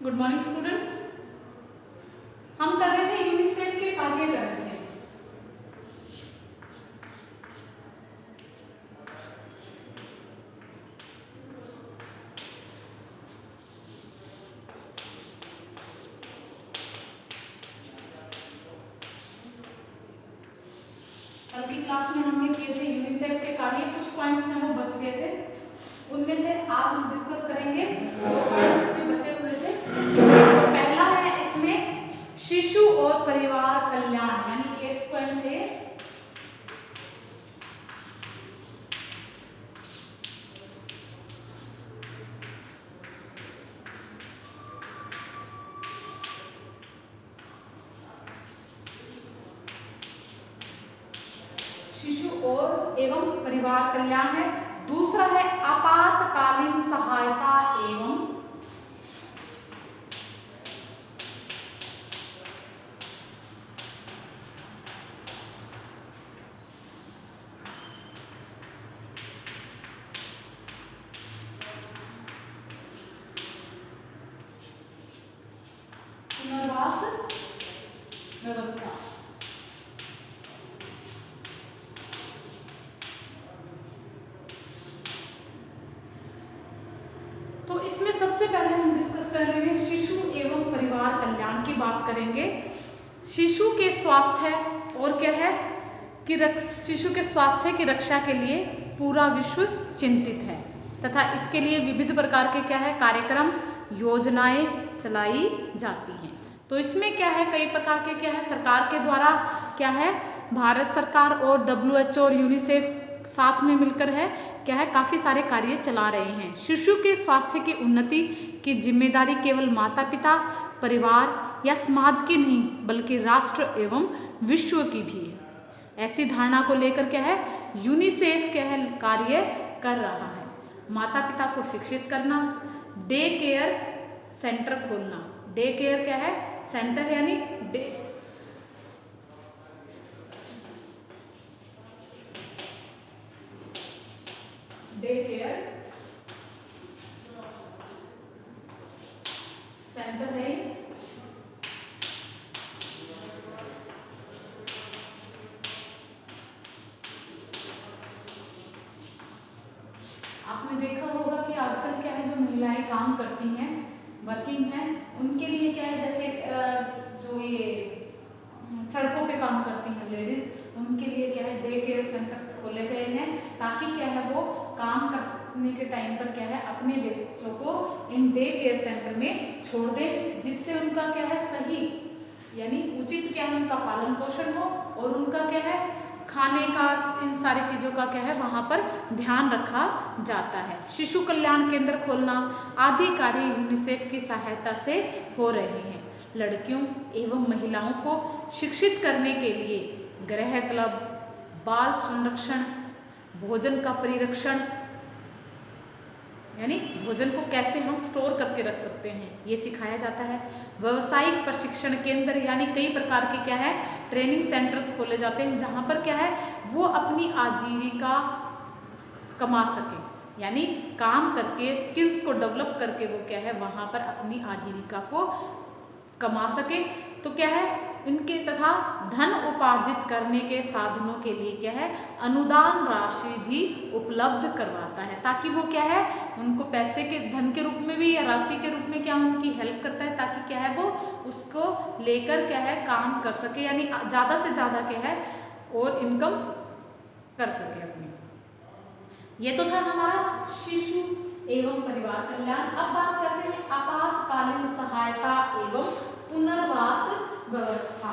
Good morning students. हम कर रहे थे यूनिसेफ के कार्य कर रहे थे। कल की क्लास में हमने किए थे यूनिसेफ के कार्य, कुछ पॉइंट्स हैं वो बच गए थे, उनमें से आज हम डिस्कस करेंगे। दो पॉइंट्स में बचे हुए थे। तो पहला है इसमें शिशु और परिवार कल्याण, यानी 8.A। शिशु और एवं परिवार कल्याण है। दूसरा है आपातकालीन सहायता एवं पुनर्वास व्यवस्था। तो इसमें सबसे पहले हम डिस्कस कर रहे हैं शिशु एवं परिवार कल्याण की बात करेंगे। शिशु के स्वास्थ्य और क्या है कि शिशु के स्वास्थ्य की रक्षा के लिए पूरा विश्व चिंतित है तथा इसके लिए विविध प्रकार के क्या है कार्यक्रम योजनाएं चलाई जाती हैं। तो इसमें क्या है कई प्रकार के क्या है सरकार के द्वारा क्या है भारत सरकार और WHO और यूनिसेफ साथ में मिलकर है क्या है काफ़ी सारे कार्य चला रहे हैं। शिशु के स्वास्थ्य की उन्नति की जिम्मेदारी केवल माता पिता परिवार या समाज की नहीं बल्कि राष्ट्र एवं विश्व की भी है। ऐसी धारणा को लेकर क्या है यूनिसेफ क्या है कार्य कर रहा है। माता पिता को शिक्षित करना, डे केयर सेंटर खोलना। डे केयर क्या है सेंटर यानी डे केयर सेंटर है। आपने देखा होगा कि आजकल क्या है जो महिलाएं काम करती हैं वर्किंग हैं उनके लिए क्या है जैसे जो ये सड़कों पे काम करती हैं लेडीज, उनके लिए क्या है डे केयर सेंटर्स खोले गए हैं ताकि क्या है वो काम करने के टाइम पर क्या है अपने बच्चों को इन डे केयर सेंटर में छोड़ दें, जिससे उनका क्या है सही यानी उचित क्या है उनका पालन पोषण हो और उनका क्या है खाने का इन सारी चीज़ों का क्या है वहाँ पर ध्यान रखा जाता है। शिशु कल्याण केंद्र खोलना आदि कार्य यूनिसेफ की सहायता से हो रहे हैं। लड़कियों एवं महिलाओं को शिक्षित करने के लिए गृह क्लब, बाल संरक्षण, भोजन का परिरक्षण यानी भोजन को कैसे हम स्टोर करके रख सकते हैं ये सिखाया जाता है। व्यावसायिक प्रशिक्षण केंद्र यानी कई प्रकार के क्या है ट्रेनिंग सेंटर्स खोले जाते हैं जहाँ पर क्या है वो अपनी आजीविका कमा सके यानी काम करके स्किल्स को डेवलप करके वो क्या है वहाँ पर अपनी आजीविका को कमा सके। तो क्या है इनके तथा धन उपार्जित करने के साधनों के लिए क्या है अनुदान राशि भी उपलब्ध करवाता है ताकि वो क्या है उनको पैसे के धन के रूप में भी या राशि के रूप में क्या उनकी हेल्प करता है ताकि क्या है वो उसको लेकर क्या है काम कर सके यानी ज़्यादा से ज़्यादा क्या है और इनकम कर सके अपनी। ये तो था हमारा शिशु एवं परिवार कल्याण। अब बात करते हैं आपातकालीन सहायता एवं पुनर्वास व्यवस्था।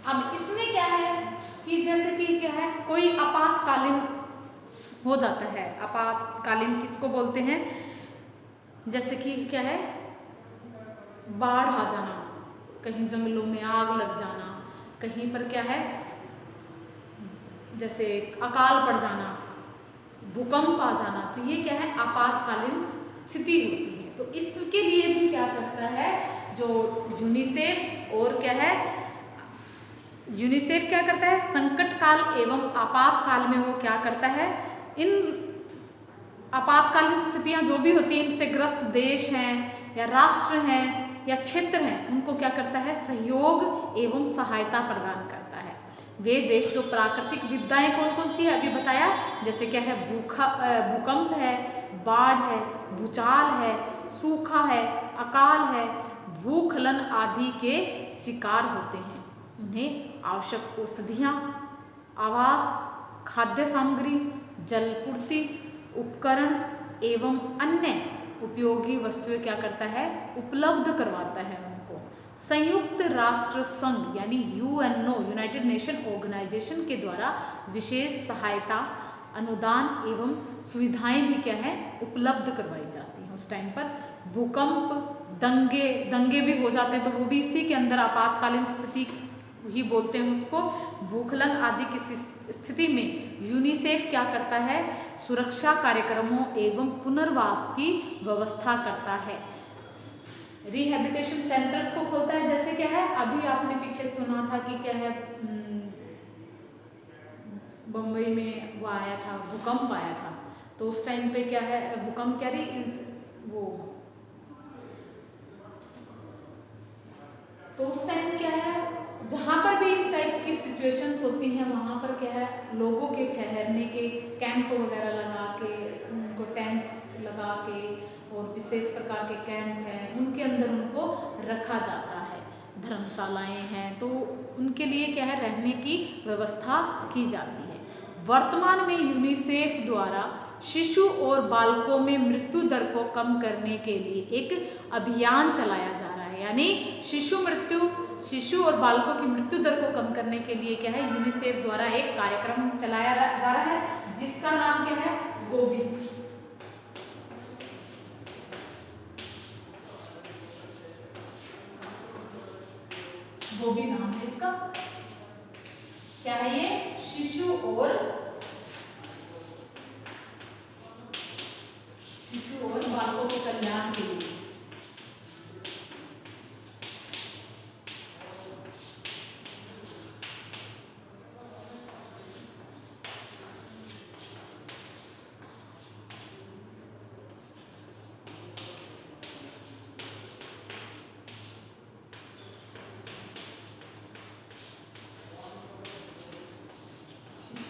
अब इसमें क्या है कि जैसे कि क्या है कोई आपातकालीन हो जाता है। आपातकालीन किसको बोलते हैं जैसे कि क्या है बाढ़ आ जाना, कहीं जंगलों में आग लग जाना, कहीं पर क्या है जैसे अकाल पड़ जाना, भूकंप आ जाना, तो ये क्या है आपातकालीन स्थिति होती है। तो इसके लिए भी क्या करता है जो यूनिसेफ और क्या है यूनिसेफ क्या करता है संकट काल एवं आपातकाल में वो क्या करता है इन आपातकालीन स्थितियां जो भी होती हैं, इनसे ग्रस्त देश हैं या राष्ट्र हैं या क्षेत्र हैं, उनको क्या करता है, सहयोग एवं सहायता प्रदान करता है। वे देश जो प्राकृतिक विपदाएं कौन कौन सी है अभी बताया, जैसे क्या है, भूकंप है, बाढ़ है, भूचाल है, सूखा है, अकाल है, भूस्खलन आदि के शिकार होते हैं। उन्हें आवश्यक औषधियाँ, आवास, खाद्य सामग्री, जलपूर्ति, उपकरण एवं अन्य उपयोगी वस्तुएं क्या करता है, उपलब्ध करवाता है उनको। संयुक्त राष्ट्र संघ यानी यूएनओ, यूनाइटेड नेशन ऑर्गेनाइजेशन के द्वारा विशेष सहायता, अनुदान एवं सुविधाएं भी क्या है, उपलब्ध करवाई जाती हैं। उस टाइम पर भूकंप, दंगे भी हो जाते हैं, तो वो भी इसी के अंदर आपातकालीन स्थिति ही बोलते हैं उसको। भूस्खलन आदि की स्थिति में यूनिसेफ क्या करता है, सुरक्षा कार्यक्रमों एवं पुनर्वास की व्यवस्था करता है। रिहेबिलिटेशन सेंटर्स को खोलता है, जैसे क्या है, अभी आपने पीछे सुना था कि क्या है, बम्बई में वो आया था, भूकंप आया था, तो उस टाइम पे क्या है, भूकंप क्या रही वो, तो उस टाइम क्या है, जहाँ पर भी इस टाइप की सिचुएशंस होती हैं वहाँ पर क्या है, लोगों के ठहरने के कैंप वगैरह लगा के, उनको टेंट्स लगा के, और विशेष प्रकार के कैंप हैं उनके अंदर उनको रखा जाता है। धर्मशालाएं हैं, तो उनके लिए क्या है, रहने की व्यवस्था की जाती है। वर्तमान में यूनिसेफ द्वारा शिशु और बालकों में मृत्यु दर को कम करने के लिए एक अभियान चलाया जा रहा है। यानी शिशु और बालकों की मृत्यु दर को कम करने के लिए क्या है, यूनिसेफ द्वारा एक कार्यक्रम चलाया जा रहा है, जिसका नाम क्या है, गोबी। गोबी नाम है इसका। क्या है ये, शिशु और बालकों के कल्याण के लिए।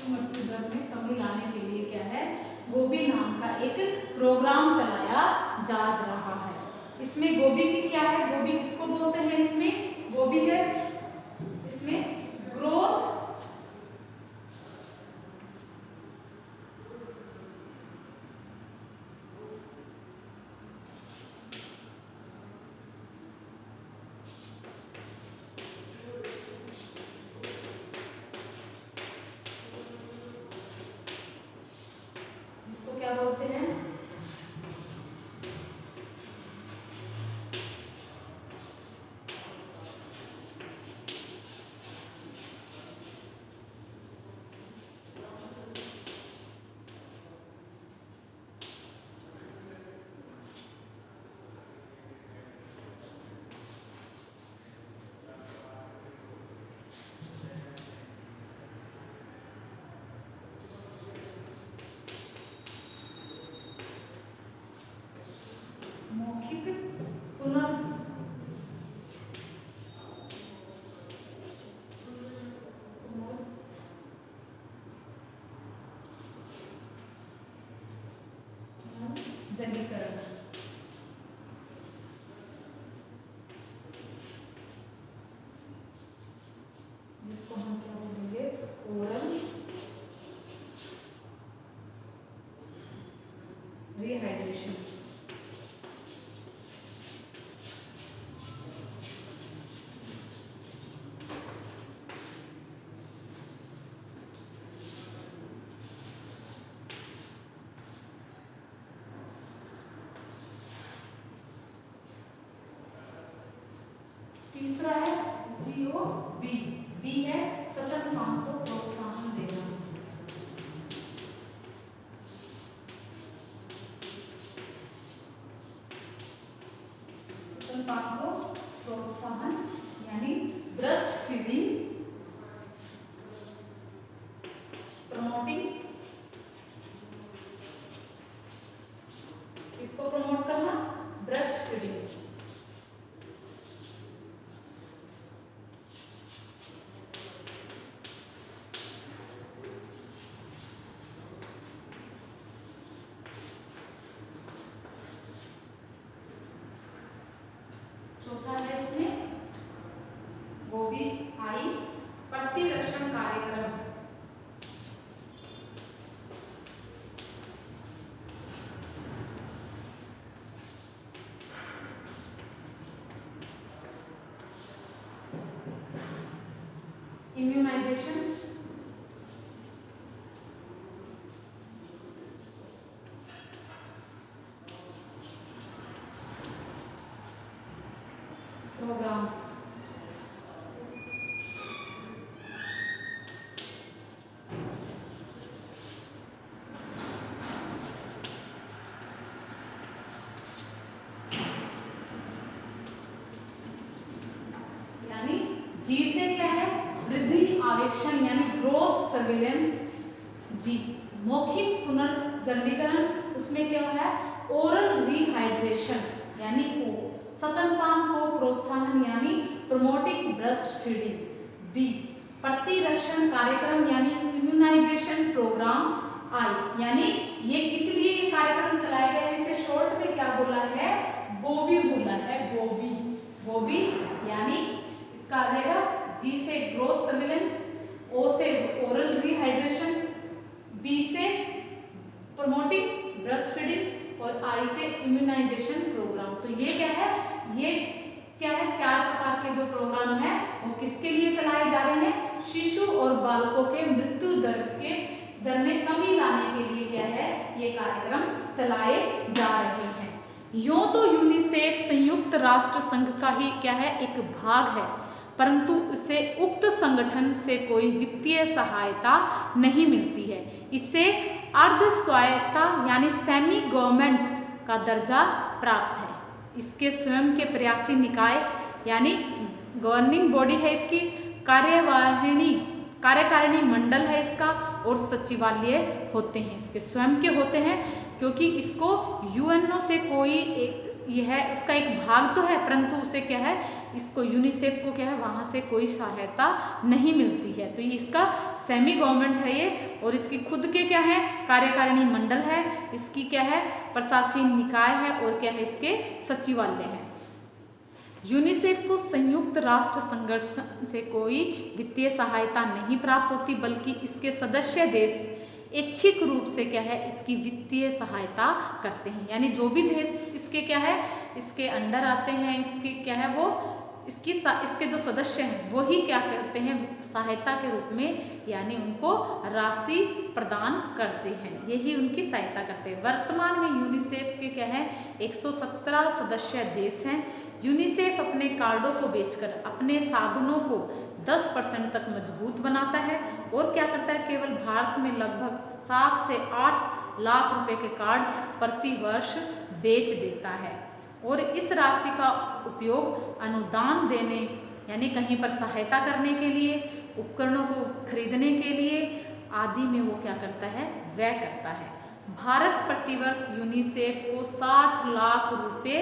मृत्यु दर में कमी लाने के लिए क्या है, गोबी नाम का एक प्रोग्राम चलाया जा रहा है। इसमें गोबी की क्या है, गोबी किसको बोलते हैं, इसमें गोबी है, इसमें ग्रोथ क्या बोलते हैं, मौखिक जलीकरण, जिसको हम क्या बोलेंगे, ओरल रिहाइड्रेशन। चौथा है इसमें वो भी आई प्रतिरक्षण कार्यक्रम। Immunisation programmes. यानी जी से क्या है, वृद्धि आवेक्षण यानी ग्रोथ सर्विलेंस। जी मौखिक पुनर्जलीकरण, उसमें क्या है, ओरल रिहाइड्रेशन यानी ओ, स्तनपान को प्रोत्साहन यानी प्रोमोटिंग ब्रेस्ट फीडिंग। बी प्रतिरक्षण कार्यक्रम यानी इम्यूनाइजेशन प्रोग्राम। आई यानी ये किस लिए ये कार्यक्रम चलाया गया है, इसे शॉर्ट में क्या बोला है, गोबी बोला है, गोबी। गोबी यानी इसका आ जाएगा जी से ग्रोथ सर्विलेंस, ओ से ओरल रिहाइड्रेशन, बी से प्रोमोटिंग ब्रेस्ट फीडिंग और आई से इम्यूनाइजेशन प्रोग्राम। तो ये क्या है, ये क्या है, 4 प्रकार के जो प्रोग्राम है वो किसके लिए चलाए जा रहे हैं, शिशु और बालकों के मृत्यु दर में कमी लाने के लिए क्या है, ये कार्यक्रम चलाए जा रहे हैं। यूं तो यूनिसेफ संयुक्त राष्ट्र संघ का ही क्या है, एक भाग है, परंतु उसे उक्त संगठन से कोई वित्तीय सहायता नहीं मिलती है। इसे अर्ध स्वायत्ता यानी सेमी गवर्नमेंट का दर्जा प्राप्त है। इसके स्वयं के प्रयासी निकाय यानी गवर्निंग बॉडी है, इसकी कार्यकारिणी मंडल है इसका, और सचिवालय होते हैं, इसके स्वयं के होते हैं, क्योंकि इसको यूएनओ से कोई एक ये है, उसका एक भाग तो है, परंतु उसे क्या है, इसको यूनिसेफ को क्या है, वहाँ से कोई सहायता नहीं मिलती है। तो ये इसका सेमी गवर्नमेंट है ये, और इसकी खुद के क्या है, कार्यकारिणी मंडल है, इसकी क्या है, प्रशासनिक निकाय है, और क्या है, इसके सचिवालय है। यूनिसेफ को संयुक्त राष्ट्र संगठन से कोई वित्तीय सहायता नहीं प्राप्त होती, बल्कि इसके सदस्य देश ऐच्छिक रूप से क्या है, इसकी वित्तीय सहायता करते हैं। यानी जो भी देश इसके क्या है, इसके अंडर आते हैं, इसके क्या है, वो इसके जो सदस्य हैं वही क्या करते हैं, सहायता के रूप में यानी उनको राशि प्रदान करते हैं, यही उनकी सहायता करते हैं। वर्तमान में यूनिसेफ के क्या है, 117 सदस्य देश हैं। यूनिसेफ अपने कार्डों को बेचकर अपने साधनों को 10% तक मजबूत बनाता है, और क्या करता है, केवल भारत में लगभग 7 से 8 लाख रुपए के कार्ड प्रति वर्ष बेच देता है, और इस राशि का उपयोग अनुदान देने यानी कहीं पर सहायता करने के लिए, उपकरणों को खरीदने के लिए आदि में वो क्या करता है, व्यय करता है। भारत प्रतिवर्ष यूनिसेफ को 60 लाख रुपए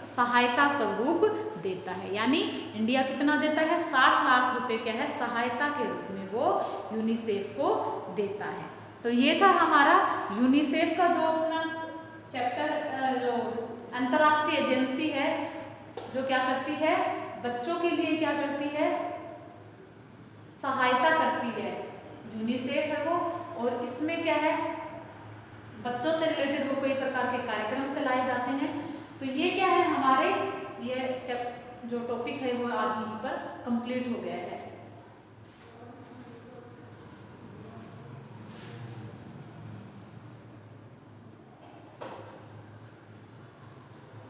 सहायता स्वरूप देता है। यानी इंडिया कितना देता है, 60 लाख रुपए क्या है, सहायता के रूप में वो यूनिसेफ को देता है। तो ये था हमारा यूनिसेफ का जो अपना चैप्टर, जो अंतर्राष्ट्रीय एजेंसी है जो क्या करती है, बच्चों के लिए क्या करती है, सहायता करती है, यूनिसेफ है वो। और इसमें क्या है, बच्चों से रिलेटेड वो कई प्रकार के कार्यक्रम चलाए जाते हैं। तो ये क्या है, हमारे ये जो टॉपिक है वो आज यहीं पर कंप्लीट हो गया है।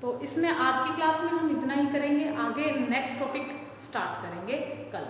तो इसमें आज की क्लास में हम इतना ही करेंगे, आगे नेक्स्ट टॉपिक स्टार्ट करेंगे कल।